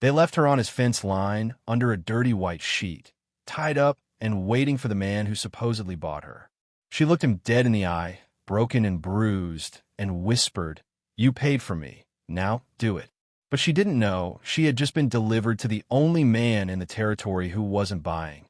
They left her on his fence line under a dirty white sheet, tied up and waiting for the man who supposedly bought her. She looked him dead in the eye, broken and bruised, and whispered, "You paid for me. Now do it." But she didn't know she had just been delivered to the only man in the territory who wasn't buying,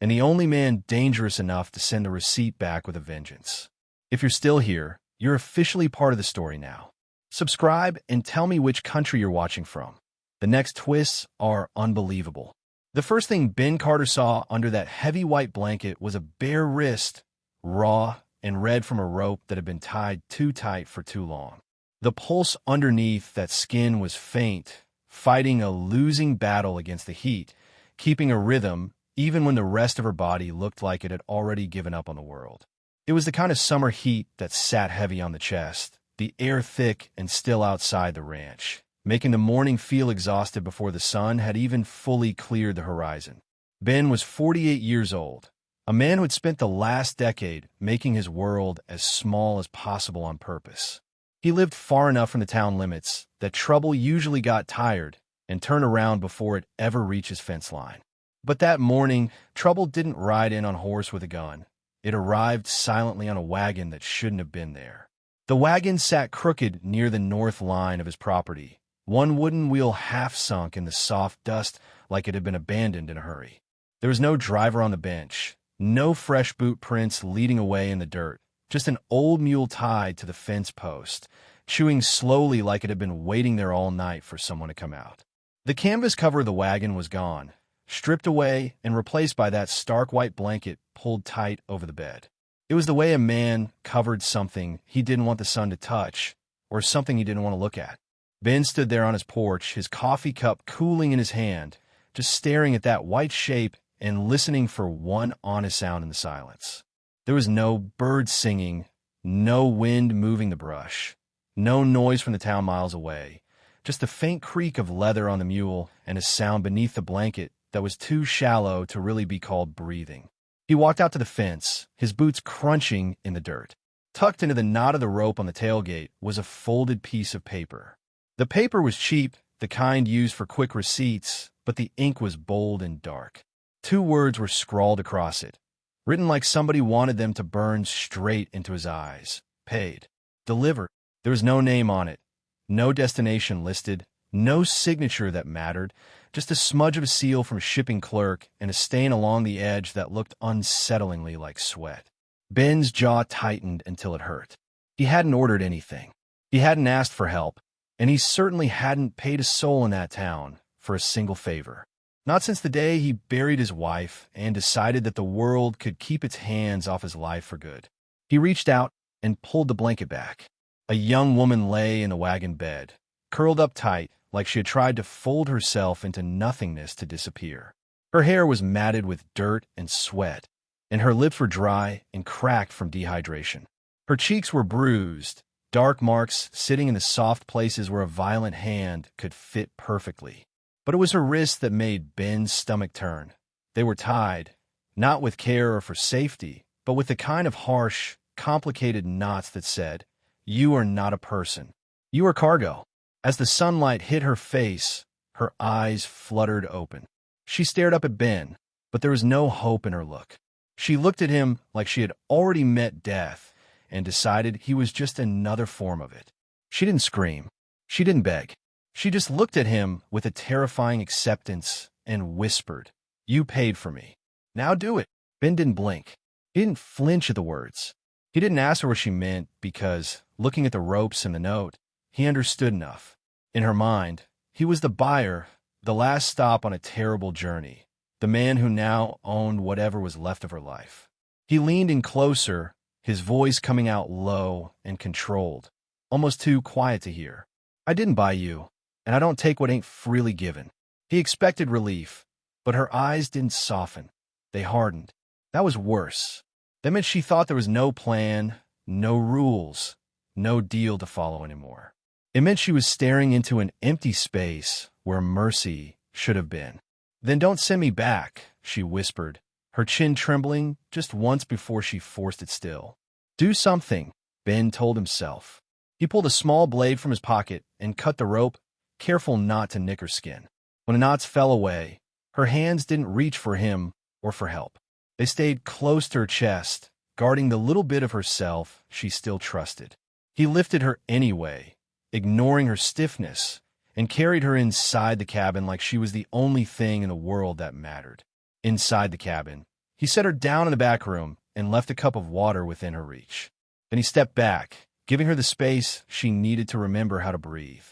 and the only man dangerous enough to send the receipt back with a vengeance. If you're still here, you're officially part of the story now. Subscribe and tell me which country you're watching from. The next twists are unbelievable. The first thing Ben Carter saw under that heavy white blanket was a bare wrist, raw and red from a rope that had been tied too tight for too long. The pulse underneath that skin was faint, fighting a losing battle against the heat, keeping a rhythm even when the rest of her body looked like it had already given up on the world. It was the kind of summer heat that sat heavy on the chest, the air thick and still outside the ranch, making the morning feel exhausted before the sun had even fully cleared the horizon. Ben was 48 years old, a man who had spent the last decade making his world as small as possible on purpose. He lived far enough from the town limits that trouble usually got tired and turned around before it ever reached his fence line. But that morning, trouble didn't ride in on a horse with a gun. It arrived silently on a wagon that shouldn't have been there. The wagon sat crooked near the north line of his property, one wooden wheel half sunk in the soft dust like it had been abandoned in a hurry. There was no driver on the bench, no fresh boot prints leading away in the dirt, just an old mule tied to the fence post, chewing slowly like it had been waiting there all night for someone to come out. The canvas cover of the wagon was gone, stripped away and replaced by that stark white blanket pulled tight over the bed. It was the way a man covered something he didn't want the sun to touch, or something he didn't want to look at. Ben stood there on his porch, his coffee cup cooling in his hand, just staring at that white shape and listening for one honest sound in the silence. There was no bird singing, no wind moving the brush, no noise from the town miles away, just the faint creak of leather on the mule and a sound beneath the blanket that was too shallow to really be called breathing. He walked out to the fence, his boots crunching in the dirt. Tucked into the knot of the rope on the tailgate was a folded piece of paper. The paper was cheap, the kind used for quick receipts, but the ink was bold and dark. 2 words were scrawled across it, written like somebody wanted them to burn straight into his eyes. Paid. Delivered. There was no name on it, no destination listed, no signature that mattered, just a smudge of a seal from a shipping clerk and a stain along the edge that looked unsettlingly like sweat. Ben's jaw tightened until it hurt. He hadn't ordered anything. He hadn't asked for help, and he certainly hadn't paid a soul in that town for a single favor. Not since the day he buried his wife and decided that the world could keep its hands off his life for good. He reached out and pulled the blanket back. A young woman lay in the wagon bed, curled up tight, like she had tried to fold herself into nothingness to disappear. Her hair was matted with dirt and sweat, and her lips were dry and cracked from dehydration. Her cheeks were bruised, dark marks sitting in the soft places where a violent hand could fit perfectly. But it was her wrists that made Ben's stomach turn. They were tied, not with care or for safety, but with the kind of harsh, complicated knots that said, "You are not a person. You are cargo." As the sunlight hit her face, her eyes fluttered open. She stared up at Ben, but there was no hope in her look. She looked at him like she had already met death and decided he was just another form of it. She didn't scream. She didn't beg. She just looked at him with a terrifying acceptance and whispered, "You paid for me. Now do it." Ben didn't blink. He didn't flinch at the words. He didn't ask her what she meant because, looking at the ropes and the note, he understood enough. In her mind, he was the buyer, the last stop on a terrible journey, the man who now owned whatever was left of her life. He leaned in closer, his voice coming out low and controlled, almost too quiet to hear. "I didn't buy you, and I don't take what ain't freely given." He expected relief, but her eyes didn't soften. They hardened. That was worse. That meant she thought there was no plan, no rules, no deal to follow anymore. It meant she was staring into an empty space where mercy should have been. "Then don't send me back," she whispered, her chin trembling just once before she forced it still. "Do something," Ben told himself. He pulled a small blade from his pocket and cut the rope, careful not to nick her skin. When the knots fell away, her hands didn't reach for him or for help. They stayed close to her chest, guarding the little bit of herself she still trusted. He lifted her anyway, ignoring her stiffness, and carried her inside the cabin like she was the only thing in the world that mattered. Inside the cabin, he set her down in the back room and left a cup of water within her reach. Then he stepped back, giving her the space she needed to remember how to breathe.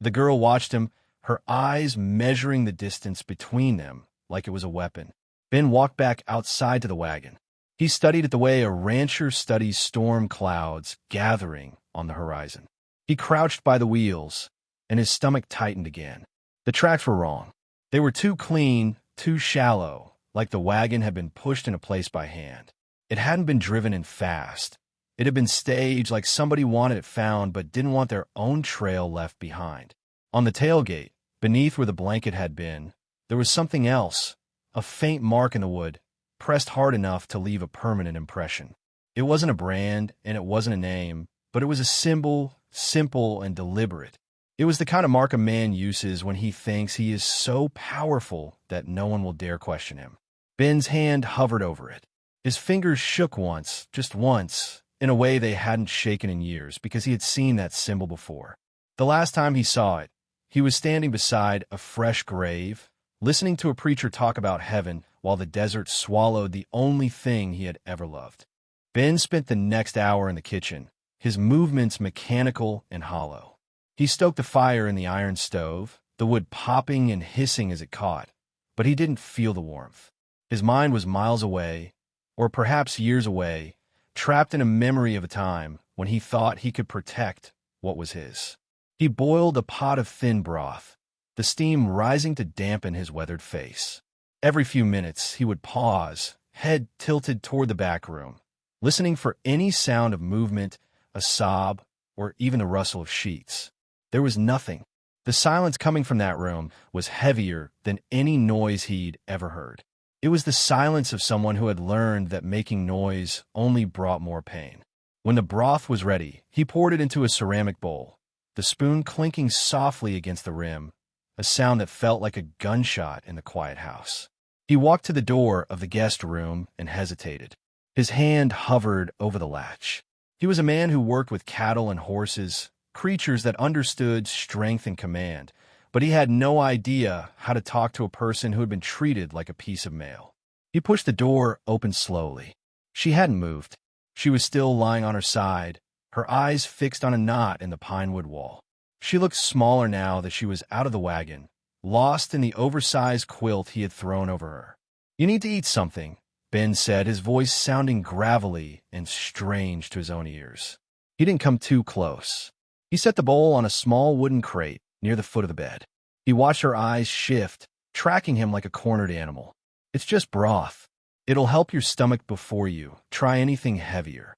The girl watched him, her eyes measuring the distance between them like it was a weapon. Ben walked back outside to the wagon. He studied it the way a rancher studies storm clouds gathering on the horizon. He crouched by the wheels, and his stomach tightened again. The tracks were wrong. They were too clean, too shallow, like the wagon had been pushed into place by hand. It hadn't been driven in fast. It had been staged like somebody wanted it found but didn't want their own trail left behind. On the tailgate, beneath where the blanket had been, there was something else, a faint mark in the wood, pressed hard enough to leave a permanent impression. It wasn't a brand, and it wasn't a name, but it was a symbol, simple and deliberate. It was the kind of mark a man uses when he thinks he is so powerful that no one will dare question him. Ben's hand hovered over it. His fingers shook once, just once, in a way they hadn't shaken in years because he had seen that symbol before. The last time he saw it, he was standing beside a fresh grave, listening to a preacher talk about heaven while the desert swallowed the only thing he had ever loved. Ben spent the next hour in the kitchen, his movements mechanical and hollow. He stoked the fire in the iron stove, the wood popping and hissing as it caught, but he didn't feel the warmth. His mind was miles away, or perhaps years away, trapped in a memory of a time when he thought he could protect what was his. He boiled a pot of thin broth, the steam rising to dampen his weathered face. Every few minutes, he would pause, head tilted toward the back room, listening for any sound of movement, a sob, or even the rustle of sheets. There was nothing. The silence coming from that room was heavier than any noise he'd ever heard. It was the silence of someone who had learned that making noise only brought more pain. When the broth was ready, he poured it into a ceramic bowl, the spoon clinking softly against the rim, a sound that felt like a gunshot in the quiet house. He walked to the door of the guest room and hesitated. His hand hovered over the latch. He was a man who worked with cattle and horses, creatures that understood strength and command, but he had no idea how to talk to a person who had been treated like a piece of mail. He pushed the door open slowly. She hadn't moved. She was still lying on her side, her eyes fixed on a knot in the pine wood wall. She looked smaller now that she was out of the wagon, lost in the oversized quilt he had thrown over her. "You need to eat something," Ben said, his voice sounding gravelly and strange to his own ears. He didn't come too close. He set the bowl on a small wooden crate near the foot of the bed. He watched her eyes shift, tracking him like a cornered animal. "It's just broth. It'll help your stomach before you try anything heavier."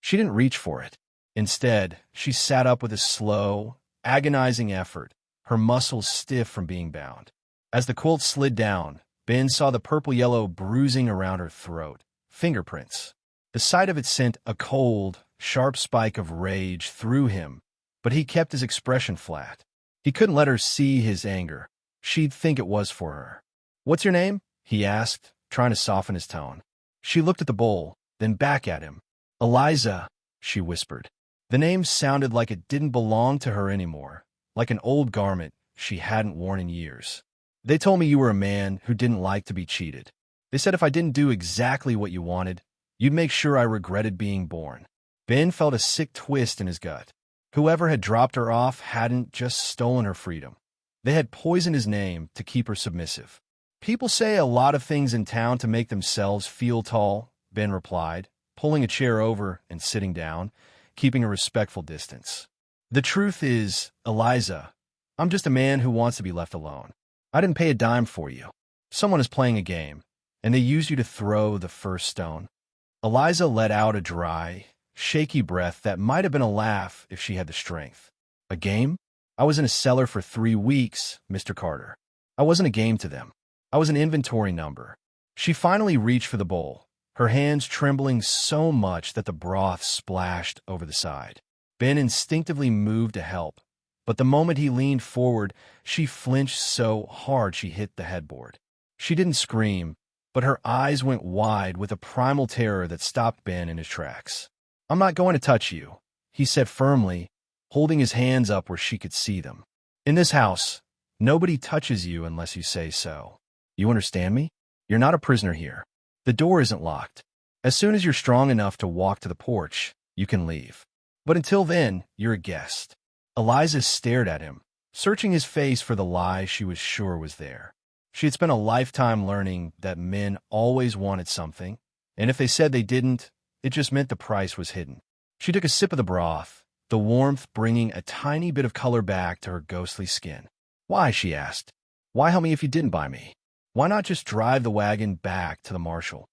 She didn't reach for it. Instead, she sat up with a slow, agonizing effort, her muscles stiff from being bound. As the quilt slid down, Ben saw the purple-yellow bruising around her throat, fingerprints. The sight of it sent a cold, sharp spike of rage through him, but he kept his expression flat. He couldn't let her see his anger. She'd think it was for her. "What's your name?" he asked, trying to soften his tone. She looked at the bowl, then back at him. "Eliza," she whispered. The name sounded like it didn't belong to her anymore, like an old garment she hadn't worn in years. "They told me you were a man who didn't like to be cheated. They said if I didn't do exactly what you wanted, you'd make sure I regretted being born." Ben felt a sick twist in his gut. Whoever had dropped her off hadn't just stolen her freedom. They had poisoned his name to keep her submissive. "People say a lot of things in town to make themselves feel tall," Ben replied, pulling a chair over and sitting down, keeping a respectful distance. "The truth is, Eliza, I'm just a man who wants to be left alone. I didn't pay a dime for you. Someone is playing a game, and they use you to throw the first stone." Eliza let out a dry, shaky breath that might have been a laugh if she had the strength. "A game? I was in a cellar for 3 weeks, Mr. Carter. I wasn't a game to them. I was an inventory number." She finally reached for the bowl, her hands trembling so much that the broth splashed over the side. Ben instinctively moved to help, But the moment he leaned forward, she flinched so hard she hit the headboard. She didn't scream, but her eyes went wide with a primal terror that stopped Ben in his tracks. "I'm not going to touch you," he said firmly, holding his hands up where she could see them. "In this house, nobody touches you unless you say so. You understand me? You're not a prisoner here. The door isn't locked. As soon as you're strong enough to walk to the porch, you can leave. But until then, you're a guest." Eliza stared at him, searching his face for the lie she was sure was there. She had spent a lifetime learning that men always wanted something, and if they said they didn't, it just meant the price was hidden. She took a sip of the broth, the warmth bringing a tiny bit of color back to her ghostly skin. "Why?" she asked. "Why help me if you didn't buy me? Why not just drive the wagon back to the marshal?"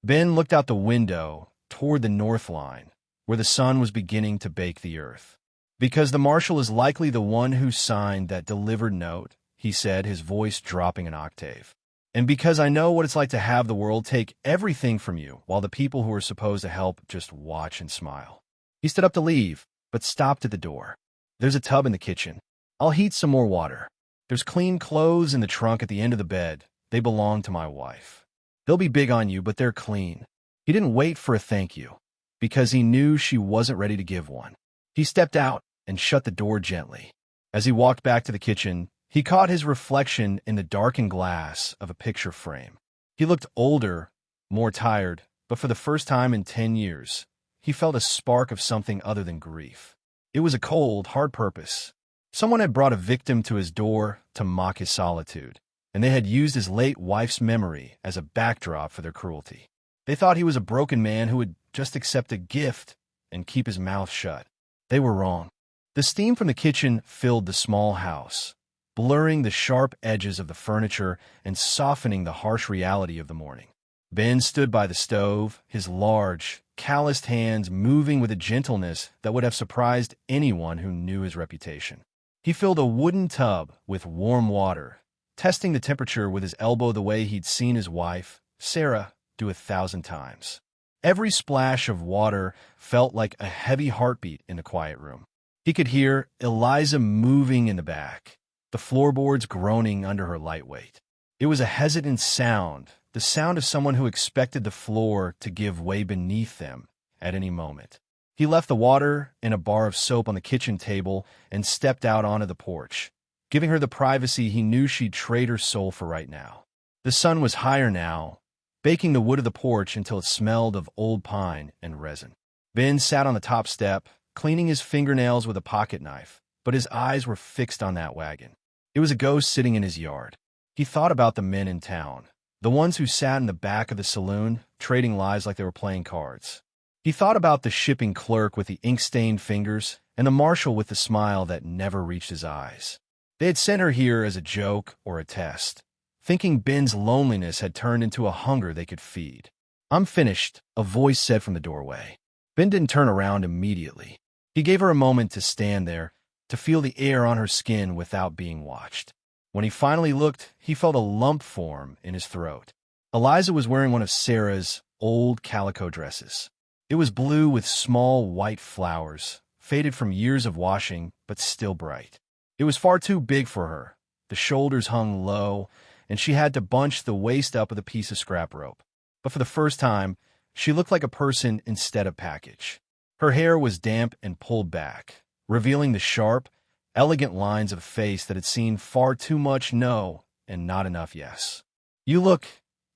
Ben looked out the window toward the north line, where the sun was beginning to bake the earth. "Because the marshal is likely the one who signed that delivered note," he said, his voice dropping an octave. "And because I know what it's like to have the world take everything from you while the people who are supposed to help just watch and smile." He stood up to leave, but stopped at the door. "There's a tub in the kitchen. I'll heat some more water. There's clean clothes in the trunk at the end of the bed. They belong to my wife. They'll be big on you, but they're clean." He didn't wait for a thank you, because he knew she wasn't ready to give one. He stepped out and shut the door gently. As he walked back to the kitchen, he caught his reflection in the darkened glass of a picture frame. He looked older, more tired, but for the first time in 10 years, he felt a spark of something other than grief. It was a cold, hard purpose. Someone had brought a victim to his door to mock his solitude, and they had used his late wife's memory as a backdrop for their cruelty. They thought he was a broken man who would just accept a gift and keep his mouth shut. They were wrong. The steam from the kitchen filled the small house, blurring the sharp edges of the furniture and softening the harsh reality of the morning. Ben stood by the stove, his large, calloused hands moving with a gentleness that would have surprised anyone who knew his reputation. He filled a wooden tub with warm water, testing the temperature with his elbow the way he'd seen his wife, Sarah, do 1,000 times. Every splash of water felt like a heavy heartbeat in the quiet room. He could hear Eliza moving in the back, the floorboards groaning under her light weight. It was a hesitant sound, the sound of someone who expected the floor to give way beneath them at any moment. He left the water and a bar of soap on the kitchen table and stepped out onto the porch, giving her the privacy he knew she'd trade her soul for right now. The sun was higher now, baking the wood of the porch until it smelled of old pine and resin. Ben sat on the top step, cleaning his fingernails with a pocket knife, but his eyes were fixed on that wagon. It was a ghost sitting in his yard. He thought about the men in town, the ones who sat in the back of the saloon, trading lies like they were playing cards. He thought about the shipping clerk with the ink-stained fingers and the marshal with the smile that never reached his eyes. They had sent her here as a joke or a test, thinking Ben's loneliness had turned into a hunger they could feed. "I'm finished," a voice said from the doorway. Ben didn't turn around immediately. He gave her a moment to stand there, to feel the air on her skin without being watched. When he finally looked, he felt a lump form in his throat. Eliza was wearing one of Sarah's old calico dresses. It was blue with small white flowers, faded from years of washing, but still bright. It was far too big for her. The shoulders hung low, and she had to bunch the waist up with a piece of scrap rope. But for the first time, she looked like a person instead of package. Her hair was damp and pulled back, revealing the sharp, elegant lines of a face that had seen far too much no and not enough yes. You look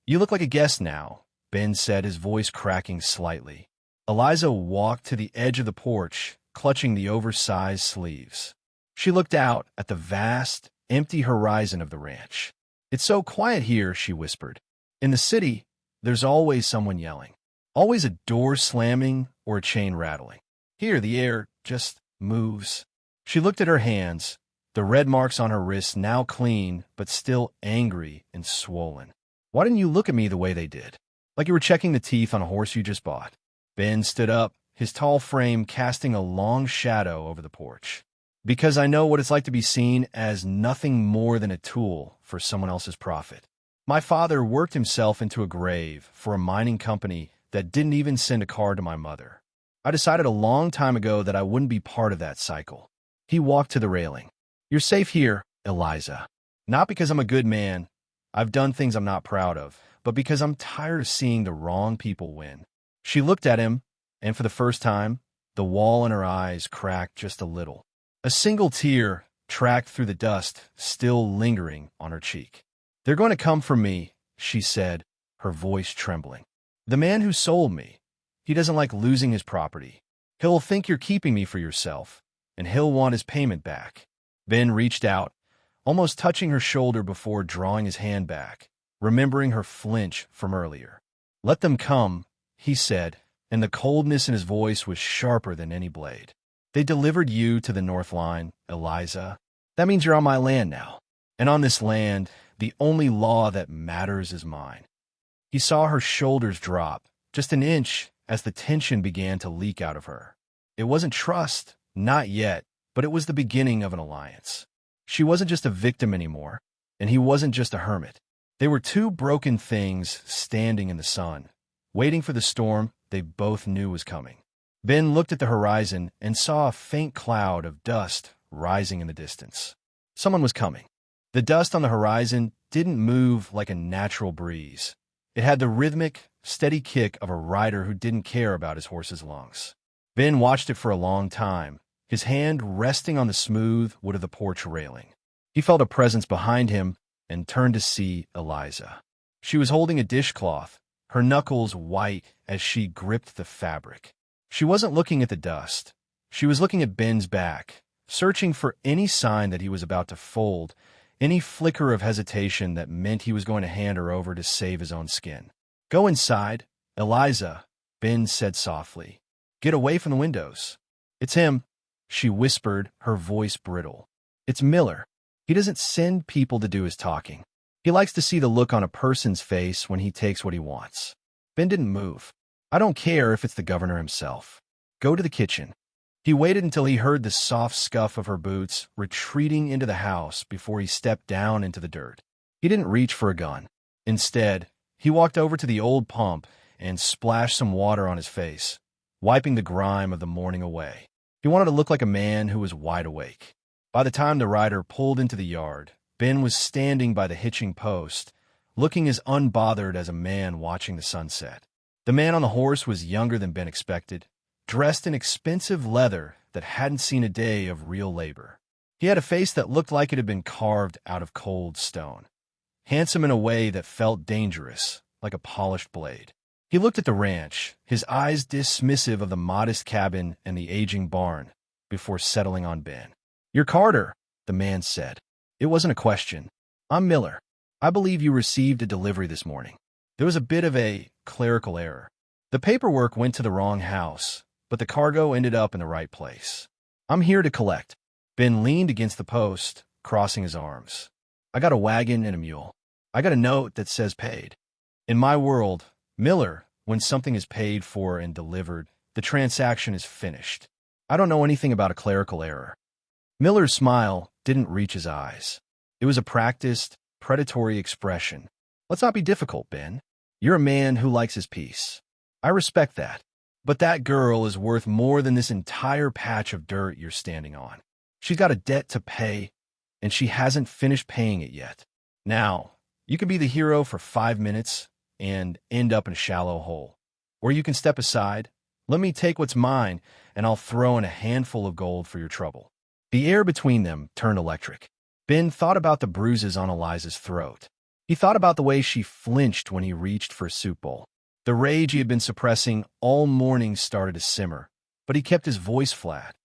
like a guest now," Ben said, his voice cracking slightly. Eliza walked to the edge of the porch, clutching the oversized sleeves. She looked out at the vast, empty horizon of the ranch. "It's so quiet here," she whispered. "In the city, there's always someone yelling. Always a door slamming or a chain rattling. Here, the air just moves." She looked at her hands, the red marks on her wrists now clean but still angry and swollen. "Why didn't you look at me the way they did? Like you were checking the teeth on a horse you just bought?" Ben stood up, his tall frame casting a long shadow over the porch. "Because I know what it's like to be seen as nothing more than a tool for someone else's profit. My father worked himself into a grave for a mining company that didn't even send a card to my mother. I decided a long time ago that I wouldn't be part of that cycle. He walked to the railing. You're safe here, Eliza. Not because I'm a good man. I've done things I'm not proud of, but because I'm tired of seeing the wrong people win. She looked at him, and for the first time, the wall in her eyes cracked just a little. A single tear tracked through the dust, still lingering on her cheek. They're going to come for me, she said, her voice trembling. The man who sold me. He doesn't like losing his property. He'll think you're keeping me for yourself, and he'll want his payment back. Ben reached out, almost touching her shoulder before drawing his hand back, remembering her flinch from earlier. Let them come, he said, and the coldness in his voice was sharper than any blade. They delivered you to the North Line, Eliza. That means you're on my land now. And on this land, the only law that matters is mine. He saw her shoulders drop, just an inch, as the tension began to leak out of her. It wasn't trust, not yet, but it was the beginning of an alliance. She wasn't just a victim anymore, and he wasn't just a hermit. They were two broken things standing in the sun, waiting for the storm they both knew was coming. Ben looked at the horizon and saw a faint cloud of dust rising in the distance. Someone was coming. The dust on the horizon didn't move like a natural breeze. It had the rhythmic, steady kick of a rider who didn't care about his horse's lungs. Ben watched it for a long time, his hand resting on the smooth wood of the porch railing. He felt a presence behind him and turned to see Eliza. She was holding a dishcloth, her knuckles white as she gripped the fabric. She wasn't looking at the dust. She was looking at Ben's back, searching for any sign that he was about to fold, any flicker of hesitation that meant he was going to hand her over to save his own skin. Go inside, Eliza, Ben said softly. Get away from the windows. It's him, she whispered, her voice brittle. It's Miller. He doesn't send people to do his talking. He likes to see the look on a person's face when he takes what he wants. Ben didn't move. I don't care if it's the governor himself. Go to the kitchen. He waited until he heard the soft scuff of her boots retreating into the house before he stepped down into the dirt. He didn't reach for a gun. Instead, he walked over to the old pump and splashed some water on his face, wiping the grime of the morning away. He wanted to look like a man who was wide awake. By the time the rider pulled into the yard, Ben was standing by the hitching post, looking as unbothered as a man watching the sunset. The man on the horse was younger than Ben expected, dressed in expensive leather that hadn't seen a day of real labor. He had a face that looked like it had been carved out of cold stone, handsome in a way that felt dangerous, like a polished blade. He looked at the ranch, his eyes dismissive of the modest cabin and the aging barn, before settling on Ben. You're Carter, the man said. It wasn't a question. I'm Miller. I believe you received a delivery this morning. There was a bit of a clerical error. The paperwork went to the wrong house, but the cargo ended up in the right place. I'm here to collect. Ben leaned against the post, crossing his arms. I got a wagon and a mule. I got a note that says paid. In my world, Miller, when something is paid for and delivered, the transaction is finished. I don't know anything about a clerical error. Miller's smile didn't reach his eyes. It was a practiced, predatory expression. Let's not be difficult, Ben. You're a man who likes his peace. I respect that. But that girl is worth more than this entire patch of dirt you're standing on. She's got a debt to pay, and she hasn't finished paying it yet. Now, you can be the hero for 5 minutes and end up in a shallow hole. Or you can step aside, let me take what's mine, and I'll throw in a handful of gold for your trouble. The air between them turned electric. Ben thought about the bruises on Eliza's throat. He thought about the way she flinched when he reached for a soup bowl. The rage he had been suppressing all morning started to simmer, but he kept his voice flat,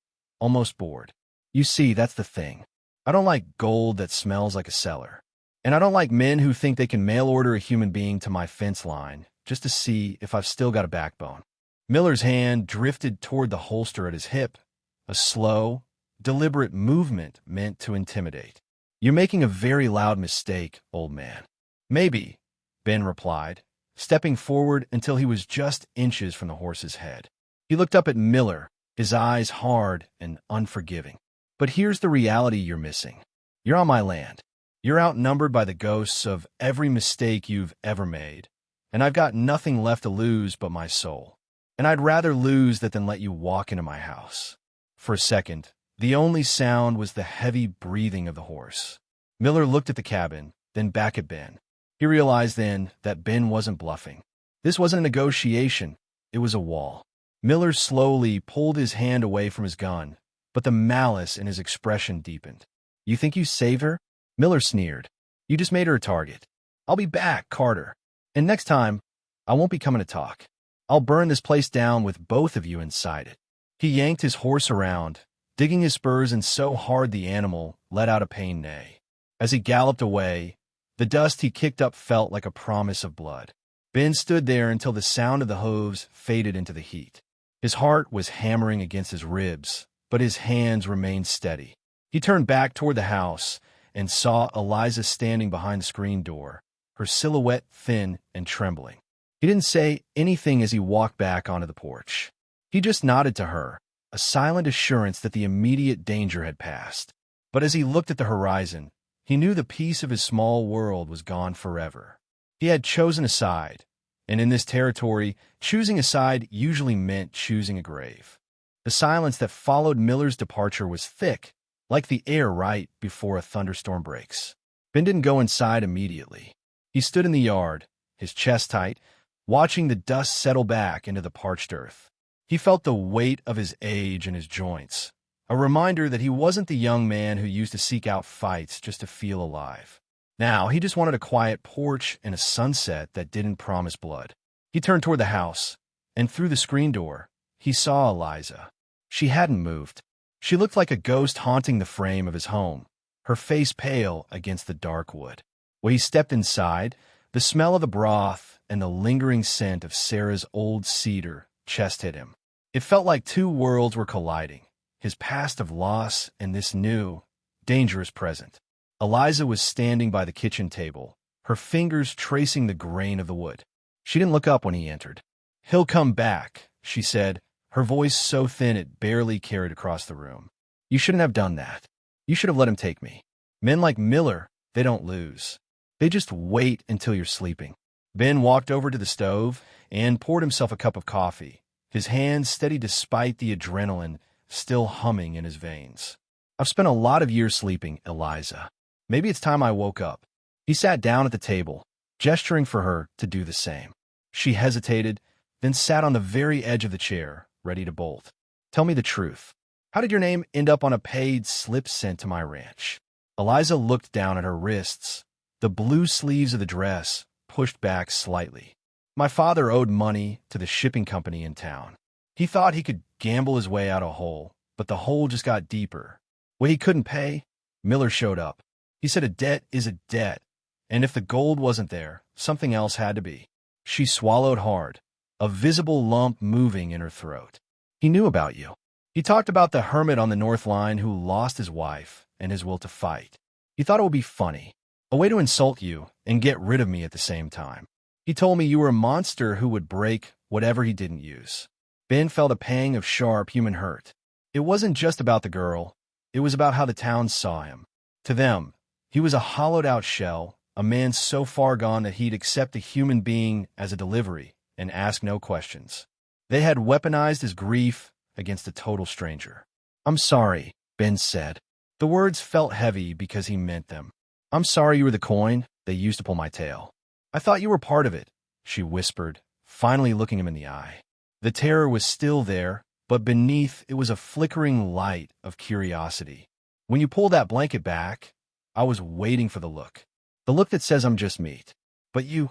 almost bored. You see, that's the thing. I don't like gold that smells like a cellar. And I don't like men who think they can mail order a human being to my fence line just to see if I've still got a backbone. Miller's hand drifted toward the holster at his hip, a slow, deliberate movement meant to intimidate. You're making a very loud mistake, old man. Maybe, Ben replied, stepping forward until he was just inches from the horse's head. He looked up at Miller, his eyes hard and unforgiving. But here's the reality you're missing. You're on my land. You're outnumbered by the ghosts of every mistake you've ever made, and I've got nothing left to lose but my soul. And I'd rather lose that than let you walk into my house. For a second, The only sound was the heavy breathing of the horse. Miller looked at the cabin, then back at Ben. He realized then that Ben wasn't bluffing. This wasn't a negotiation, it was a wall. Miller slowly pulled his hand away from his gun, but the malice in his expression deepened. "You think you saved her?" Miller sneered. "You just made her a target. I'll be back, Carter. And next time, I won't be coming to talk. I'll burn this place down with both of you inside it." He yanked his horse around, digging his spurs in so hard the animal let out a pained neigh. As he galloped away, the dust he kicked up felt like a promise of blood. Ben stood there until the sound of the hooves faded into the heat. His heart was hammering against his ribs, but his hands remained steady. He turned back toward the house and saw Eliza standing behind the screen door, her silhouette thin and trembling. He didn't say anything as he walked back onto the porch. He just nodded to her, a silent assurance that the immediate danger had passed. But as he looked at the horizon, he knew the peace of his small world was gone forever. He had chosen a side, and in this territory, choosing a side usually meant choosing a grave. The silence that followed Miller's departure was thick, like the air right before a thunderstorm breaks. Ben didn't go inside immediately. He stood in the yard, his chest tight, watching the dust settle back into the parched earth. He felt the weight of his age in his joints, a reminder that he wasn't the young man who used to seek out fights just to feel alive. Now, he just wanted a quiet porch and a sunset that didn't promise blood. He turned toward the house, and through the screen door, he saw Eliza. She hadn't moved. She looked like a ghost haunting the frame of his home, her face pale against the dark wood. When he stepped inside, the smell of the broth and the lingering scent of Sarah's old cedar chest hit him. It felt like two worlds were colliding, his past of loss and this new, dangerous present. Eliza was standing by the kitchen table, her fingers tracing the grain of the wood. She didn't look up when he entered. "He'll come back," she said, her voice so thin it barely carried across the room. "You shouldn't have done that. You should have let him take me. Men like Miller, they don't lose. They just wait until you're sleeping." Ben walked over to the stove and poured himself a cup of coffee, his hands steady despite the adrenaline still humming in his veins. "I've spent a lot of years sleeping, Eliza. Maybe it's time I woke up." He sat down at the table, gesturing for her to do the same. She hesitated, then sat on the very edge of the chair, ready to bolt. "Tell me the truth. How did your name end up on a paid slip sent to my ranch?" Eliza looked down at her wrists, the blue sleeves of the dress pushed back slightly. "My father owed money to the shipping company in town. He thought he could gamble his way out a hole, but the hole just got deeper. When he couldn't pay, Miller showed up. He said a debt is a debt, and if the gold wasn't there, something else had to be." She swallowed hard, a visible lump moving in her throat. "He knew about you. He talked about the hermit on the North Line who lost his wife and his will to fight. He thought it would be funny, a way to insult you and get rid of me at the same time. He told me you were a monster who would break whatever he didn't use." Ben felt a pang of sharp human hurt. It wasn't just about the girl, it was about how the town saw him. To them, he was a hollowed-out shell, a man so far gone that he'd accept a human being as a delivery and ask no questions. They had weaponized his grief against a total stranger. "I'm sorry," Ben said. The words felt heavy because he meant them. "I'm sorry you were the coin they used to pull my tail. I thought you were part of it," she whispered, finally looking him in the eye. The terror was still there, but beneath it was a flickering light of curiosity. "When you pulled that blanket back, I was waiting for the look that says I'm just meat. But you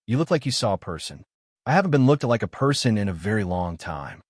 look like you saw a person. I haven't been looked at like a person in a very long time."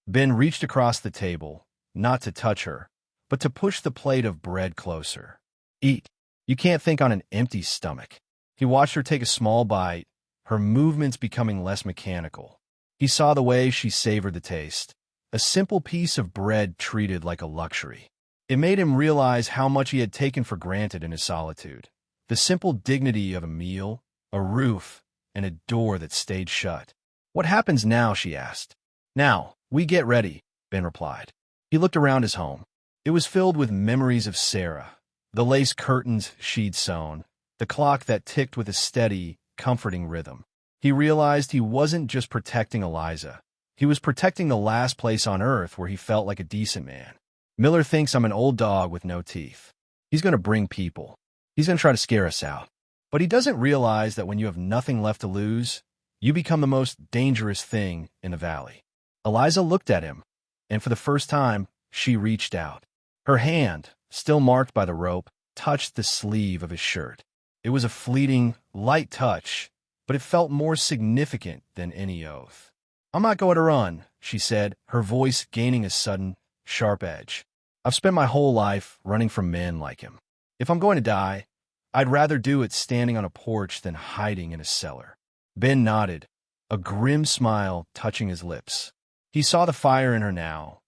Ben reached across the table, not to touch her, but to push the plate of bread closer. "Eat. You can't think on an empty stomach." He watched her take a small bite, her movements becoming less mechanical. He saw the way she savored the taste, a simple piece of bread treated like a luxury. It made him realize how much he had taken for granted in his solitude. The simple dignity of a meal, a roof, and a door that stayed shut. "What happens now?" she asked. "Now, we get ready," Ben replied. He looked around his home. It was filled with memories of Sarah, the lace curtains she'd sewn, the clock that ticked with a steady, comforting rhythm. He realized he wasn't just protecting Eliza. He was protecting the last place on earth where he felt like a decent man. Miller thinks I'm an old dog with no teeth. He's going to bring people. He's going to try to scare us out. But he doesn't realize that when you have nothing left to lose, you become the most dangerous thing in the valley. Eliza looked at him, and for the first time, she reached out. Her hand, still marked by the rope, touched the sleeve of his shirt. It was a fleeting, light touch, but it felt more significant than any oath. "I'm not going to run," she said, her voice gaining a sudden, sharp edge. "I've spent my whole life running from men like him. If I'm going to die, I'd rather do it standing on a porch than hiding in a cellar." Ben nodded, a grim smile touching his lips. He saw the fire in her now,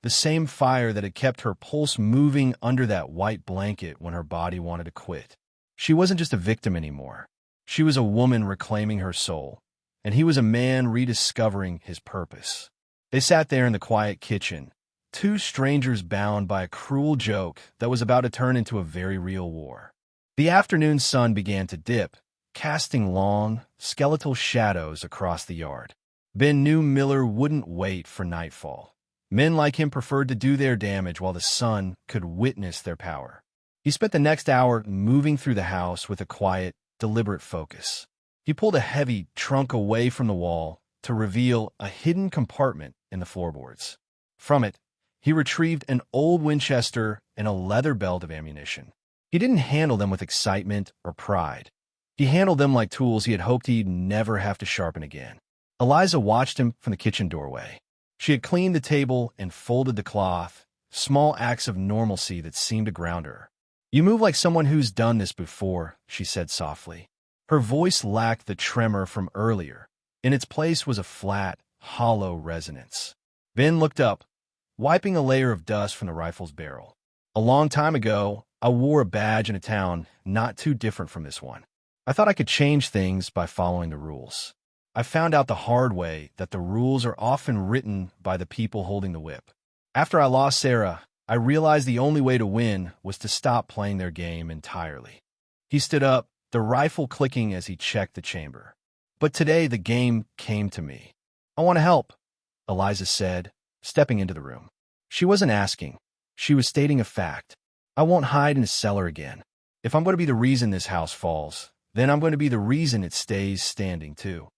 the same fire that had kept her pulse moving under that white blanket when her body wanted to quit. She wasn't just a victim anymore. She was a woman reclaiming her soul, and he was a man rediscovering his purpose. They sat there in the quiet kitchen, two strangers bound by a cruel joke that was about to turn into a very real war. The afternoon sun began to dip, casting long, skeletal shadows across the yard. Ben knew Miller wouldn't wait for nightfall. Men like him preferred to do their damage while the sun could witness their power. He spent the next hour moving through the house with a quiet, deliberate focus. He pulled a heavy trunk away from the wall to reveal a hidden compartment in the floorboards. From it, he retrieved an old Winchester and a leather belt of ammunition. He didn't handle them with excitement or pride. He handled them like tools he had hoped he'd never have to sharpen again. Eliza watched him from the kitchen doorway. She had cleaned the table and folded the cloth, small acts of normalcy that seemed to ground her. "You move like someone who's done this before," she said softly. Her voice lacked the tremor from earlier. In its place was a flat, hollow resonance. Ben looked up, wiping a layer of dust from the rifle's barrel. "A long time ago, I wore a badge in a town not too different from this one. I thought I could change things by following the rules. I found out the hard way that the rules are often written by the people holding the whip. After I lost Sarah, I realized the only way to win was to stop playing their game entirely." He stood up, the rifle clicking as he checked the chamber. "But today the game came to me. I want to help," Eliza said, stepping into the room. She wasn't asking. She was stating a fact. "I won't hide in a cellar again. If I'm going to be the reason this house falls, then I'm going to be the reason it stays standing too."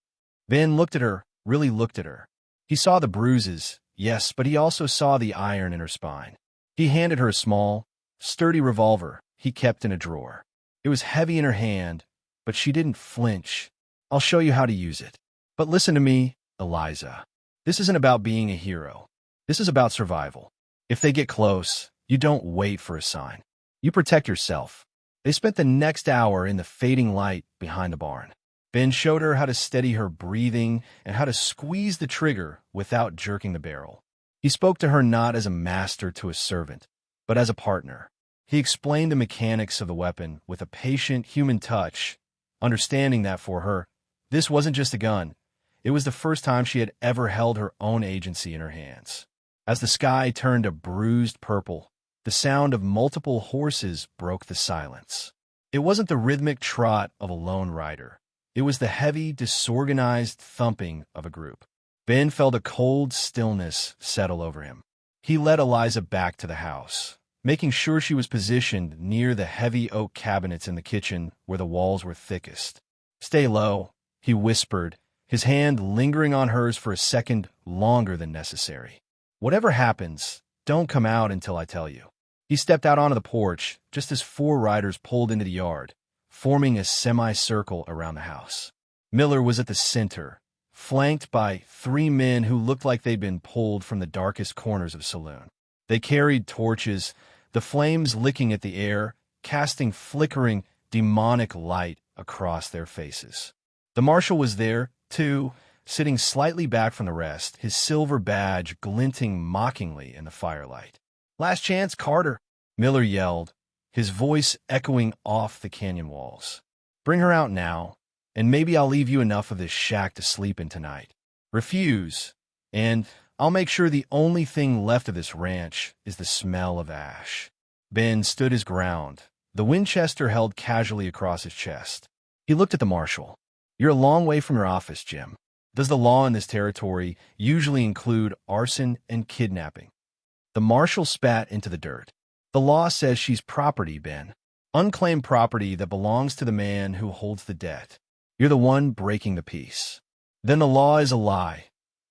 Ben looked at her, really looked at her. He saw the bruises, yes, but he also saw the iron in her spine. He handed her a small, sturdy revolver he kept in a drawer. It was heavy in her hand, but she didn't flinch. "I'll show you how to use it. But listen to me, Eliza. This isn't about being a hero. This is about survival. If they get close, you don't wait for a sign. You protect yourself." They spent the next hour in the fading light behind the barn. Ben showed her how to steady her breathing and how to squeeze the trigger without jerking the barrel. He spoke to her not as a master to a servant, but as a partner. He explained the mechanics of the weapon with a patient human touch, understanding that for her, this wasn't just a gun. It was the first time she had ever held her own agency in her hands. As the sky turned a bruised purple, the sound of multiple horses broke the silence. It wasn't the rhythmic trot of a lone rider. It was the heavy, disorganized thumping of a group. Ben felt a cold stillness settle over him. He led Eliza back to the house, making sure she was positioned near the heavy oak cabinets in the kitchen where the walls were thickest. "Stay low," he whispered, his hand lingering on hers for a second longer than necessary. "Whatever happens, don't come out until I tell you." He stepped out onto the porch just as 4 riders pulled into the yard, forming a semicircle around the house. Miller was at the center, flanked by 3 men who looked like they'd been pulled from the darkest corners of saloon. They carried torches, the flames licking at the air, casting flickering, demonic light across their faces. The marshal was there, too, sitting slightly back from the rest, his silver badge glinting mockingly in the firelight. "Last chance, Carter," Miller yelled, his voice echoing off the canyon walls. "Bring her out now, and maybe I'll leave you enough of this shack to sleep in tonight. Refuse, and I'll make sure the only thing left of this ranch is the smell of ash." Ben stood his ground, the Winchester held casually across his chest. He looked at the marshal. "You're a long way from your office, Jim. Does the law in this territory usually include arson and kidnapping?" The marshal spat into the dirt. The law says she's property, Ben. Unclaimed property that belongs to the man who holds the debt. You're the one breaking the peace. Then the law is a lie,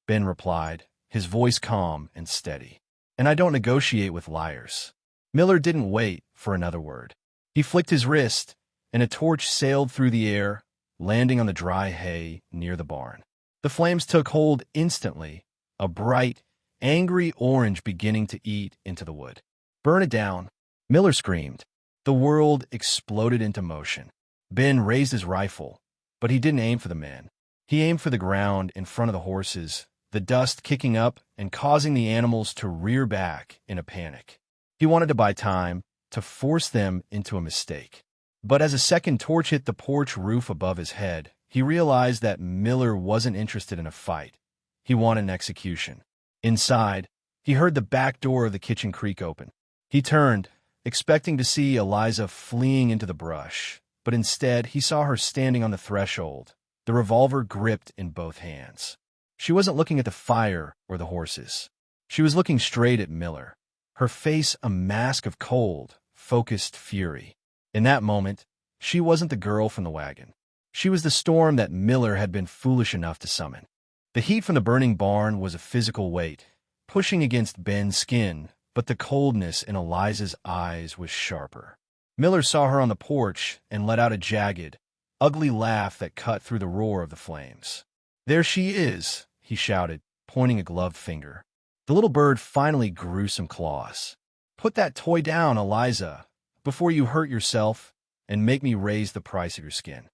Ben replied, his voice calm and steady. And I don't negotiate with liars. Miller didn't wait for another word. He flicked his wrist, and a torch sailed through the air, landing on the dry hay near the barn. The flames took hold instantly, a bright, angry orange beginning to eat into the wood. Burn it down, Miller screamed. The world exploded into motion. Ben raised his rifle, but he didn't aim for the man. He aimed for the ground in front of the horses, the dust kicking up and causing the animals to rear back in a panic. He wanted to buy time, to force them into a mistake. But as a second torch hit the porch roof above his head, he realized that Miller wasn't interested in a fight. He wanted an execution. Inside, he heard the back door of the kitchen creak open. He turned, expecting to see Eliza fleeing into the brush, but instead he saw her standing on the threshold, the revolver gripped in both hands. She wasn't looking at the fire or the horses. She was looking straight at Miller, her face a mask of cold, focused fury. In that moment, she wasn't the girl from the wagon. She was the storm that Miller had been foolish enough to summon. The heat from the burning barn was a physical weight, pushing against Ben's skin, but the coldness in Eliza's eyes was sharper. Miller saw her on the porch and let out a jagged, ugly laugh that cut through the roar of the flames. "There she is," he shouted, pointing a gloved finger. The little bird finally grew some claws. "Put that toy down, Eliza, before you hurt yourself and make me raise the price of your skin."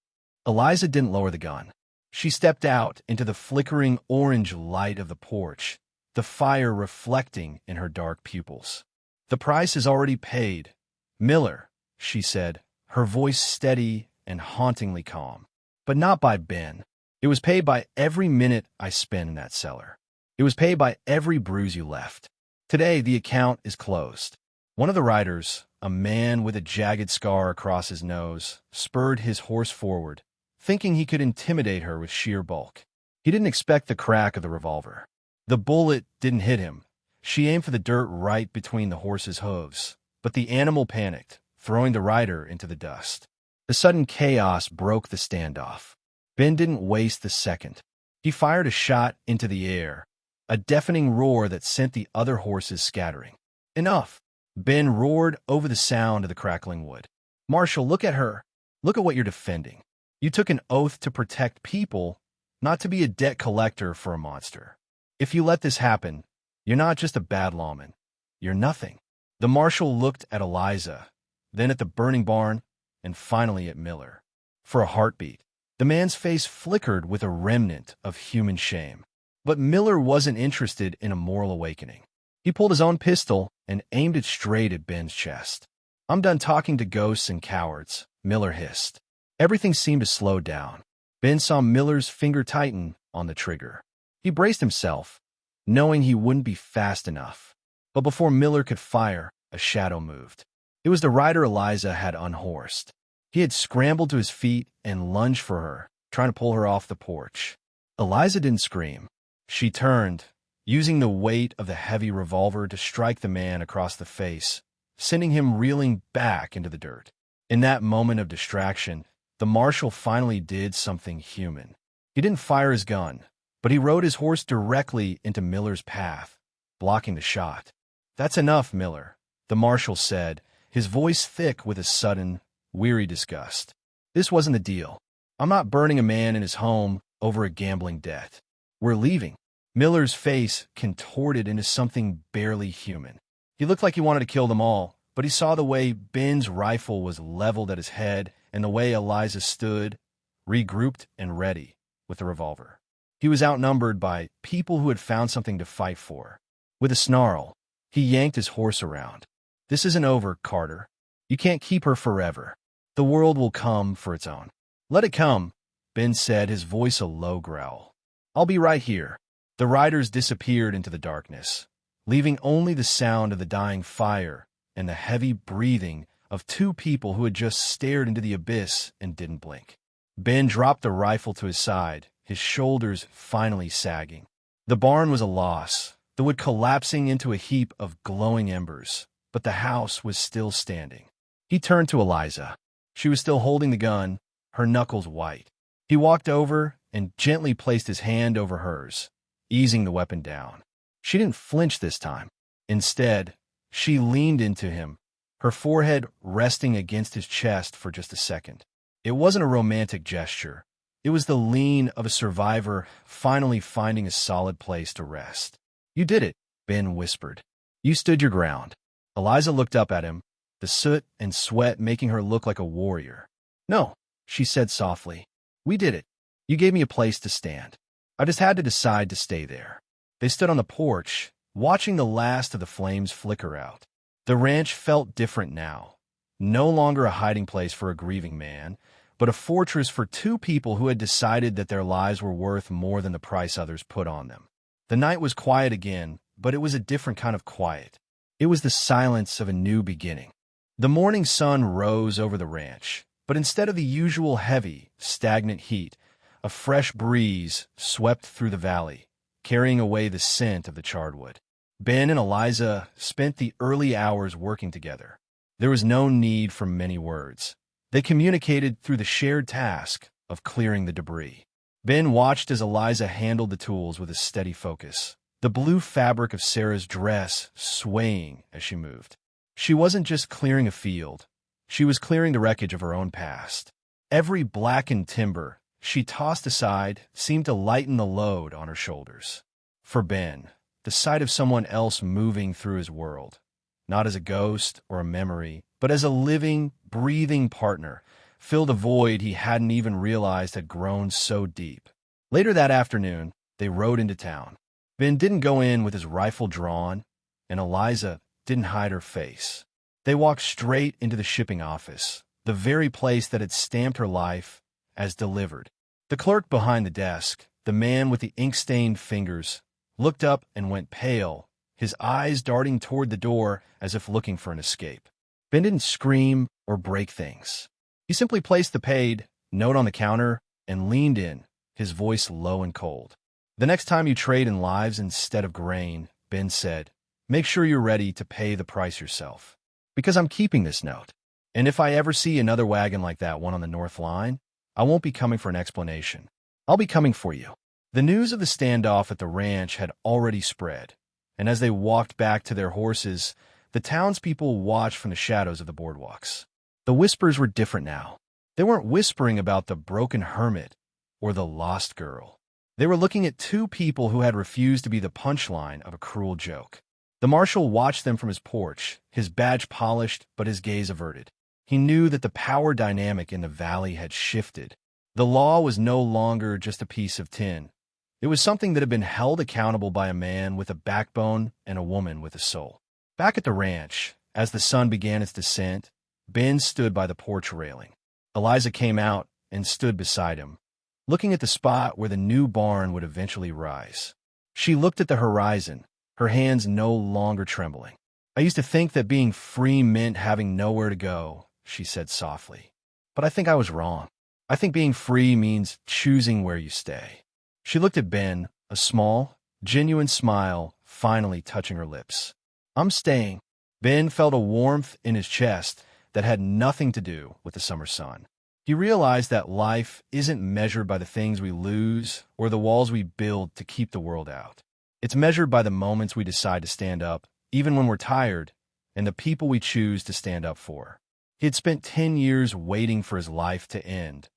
Eliza didn't lower the gun. She stepped out into the flickering orange light of the porch, the fire reflecting in her dark pupils. "The price is already paid, Miller," she said, her voice steady and hauntingly calm. "But not by Ben. It was paid by every minute I spent in that cellar. It was paid by every bruise you left. Today, the account is closed." One of the riders, a man with a jagged scar across his nose, spurred his horse forward, thinking he could intimidate her with sheer bulk. He didn't expect the crack of the revolver. The bullet didn't hit him. She aimed for the dirt right between the horse's hooves, but the animal panicked, throwing the rider into the dust. The sudden chaos broke the standoff. Ben didn't waste a second. He fired a shot into the air, a deafening roar that sent the other horses scattering. "Enough!" Ben roared over the sound of the crackling wood. "Marshal, look at her. Look at what you're defending. You took an oath to protect people, not to be a debt collector for a monster. If you let this happen, you're not just a bad lawman. You're nothing." The marshal looked at Eliza, then at the burning barn, and finally at Miller. For a heartbeat, the man's face flickered with a remnant of human shame. But Miller wasn't interested in a moral awakening. He pulled his own pistol and aimed it straight at Ben's chest. "I'm done talking to ghosts and cowards," Miller hissed. Everything seemed to slow down. Ben saw Miller's finger tighten on the trigger. He braced himself, knowing he wouldn't be fast enough. But before Miller could fire, a shadow moved. It was the rider Eliza had unhorsed. He had scrambled to his feet and lunged for her, trying to pull her off the porch. Eliza didn't scream. She turned, using the weight of the heavy revolver to strike the man across the face, sending him reeling back into the dirt. In that moment of distraction, the marshal finally did something human. He didn't fire his gun, but he rode his horse directly into Miller's path, blocking the shot. "That's enough, Miller," the marshal said, his voice thick with a sudden, weary disgust. "This wasn't the deal. I'm not burning a man in his home over a gambling debt. We're leaving." Miller's face contorted into something barely human. He looked like he wanted to kill them all, but he saw the way Ben's rifle was leveled at his head and the way Eliza stood, regrouped and ready, with the revolver. He was outnumbered by people who had found something to fight for. With a snarl, he yanked his horse around. "This isn't over, Carter. You can't keep her forever. The world will come for its own." "Let it come," Ben said, his voice a low growl. "I'll be right here." The riders disappeared into the darkness, leaving only the sound of the dying fire and the heavy breathing of two people who had just stared into the abyss and didn't blink. Ben dropped the rifle to his side, his shoulders finally sagging. The barn was a loss. The the wood collapsing into a heap of glowing embers, but the house was still standing. He turned to Eliza. She was still holding the gun, her knuckles white. He walked over and gently placed his hand over hers, easing the weapon down. She didn't flinch this time. Instead, she leaned into him, her forehead resting against his chest for just a second. It wasn't a romantic gesture. It was the lean of a survivor finally finding a solid place to rest. "You did it," Ben whispered. "You stood your ground." Eliza looked up at him, the soot and sweat making her look like a warrior. "No," she said softly. "We did it. You gave me a place to stand. I just had to decide to stay there." They stood on the porch, watching the last of the flames flicker out. The ranch felt different now. No longer a hiding place for a grieving man, but a fortress for two people who had decided that their lives were worth more than the price others put on them. The night was quiet again, but it was a different kind of quiet. It was the silence of a new beginning. The morning sun rose over the ranch, but instead of the usual heavy, stagnant heat, a fresh breeze swept through the valley, carrying away the scent of the charred wood. Ben and Eliza spent the early hours working together. There was no need for many words. They communicated through the shared task of clearing the debris. Ben watched as Eliza handled the tools with a steady focus, the blue fabric of Sarah's dress swaying as she moved. She wasn't just clearing a field. She was clearing the wreckage of her own past. Every blackened timber she tossed aside seemed to lighten the load on her shoulders. For Ben, the sight of someone else moving through his world, not as a ghost or a memory, but as a living, breathing partner, filled a void he hadn't even realized had grown so deep. Later that afternoon, they rode into town. Ben didn't go in with his rifle drawn, and Eliza didn't hide her face. They walked straight into the shipping office, the very place that had stamped her life as delivered. The clerk behind the desk, the man with the ink-stained fingers, looked up and went pale, his eyes darting toward the door as if looking for an escape. Ben didn't scream or break things. He simply placed the paid note on the counter and leaned in, his voice low and cold. "The next time you trade in lives instead of grain," Ben said, "make sure you're ready to pay the price yourself. Because I'm keeping this note. And if I ever see another wagon like that one on the North Line, I won't be coming for an explanation. I'll be coming for you." The news of the standoff at the ranch had already spread, and as they walked back to their horses, the townspeople watched from the shadows of the boardwalks. The whispers were different now. They weren't whispering about the broken hermit or the lost girl. They were looking at two people who had refused to be the punchline of a cruel joke. The marshal watched them from his porch, his badge polished but his gaze averted. He knew that the power dynamic in the valley had shifted. The law was no longer just a piece of tin. It was something that had been held accountable by a man with a backbone and a woman with a soul. Back at the ranch, as the sun began its descent, Ben stood by the porch railing. Eliza came out and stood beside him, looking at the spot where the new barn would eventually rise. She looked at the horizon, her hands no longer trembling. "I used to think that being free meant having nowhere to go," she said softly. "But I think I was wrong. I think being free means choosing where you stay." She looked at Ben, a small, genuine smile finally touching her lips. "I'm staying." Ben felt a warmth in his chest that had nothing to do with the summer sun. He realized that life isn't measured by the things we lose or the walls we build to keep the world out. It's measured by the moments we decide to stand up, even when we're tired, and the people we choose to stand up for. He had spent 10 years waiting for his life to end,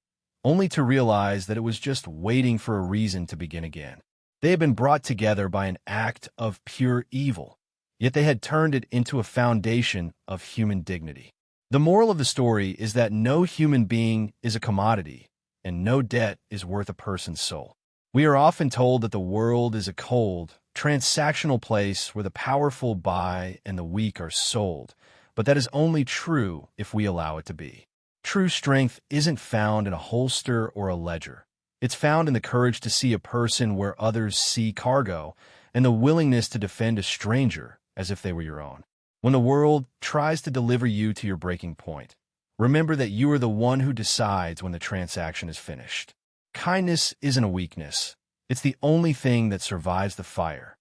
only to realize that it was just waiting for a reason to begin again. They had been brought together by an act of pure evil, yet they had turned it into a foundation of human dignity. The moral of the story is that no human being is a commodity, and no debt is worth a person's soul. We are often told that the world is a cold, transactional place where the powerful buy and the weak are sold, but that is only true if we allow it to be. True strength isn't found in a holster or a ledger. It's found in the courage to see a person where others see cargo, and the willingness to defend a stranger as if they were your own. When the world tries to deliver you to your breaking point, remember that you are the one who decides when the transaction is finished. Kindness isn't a weakness. It's the only thing that survives the fire.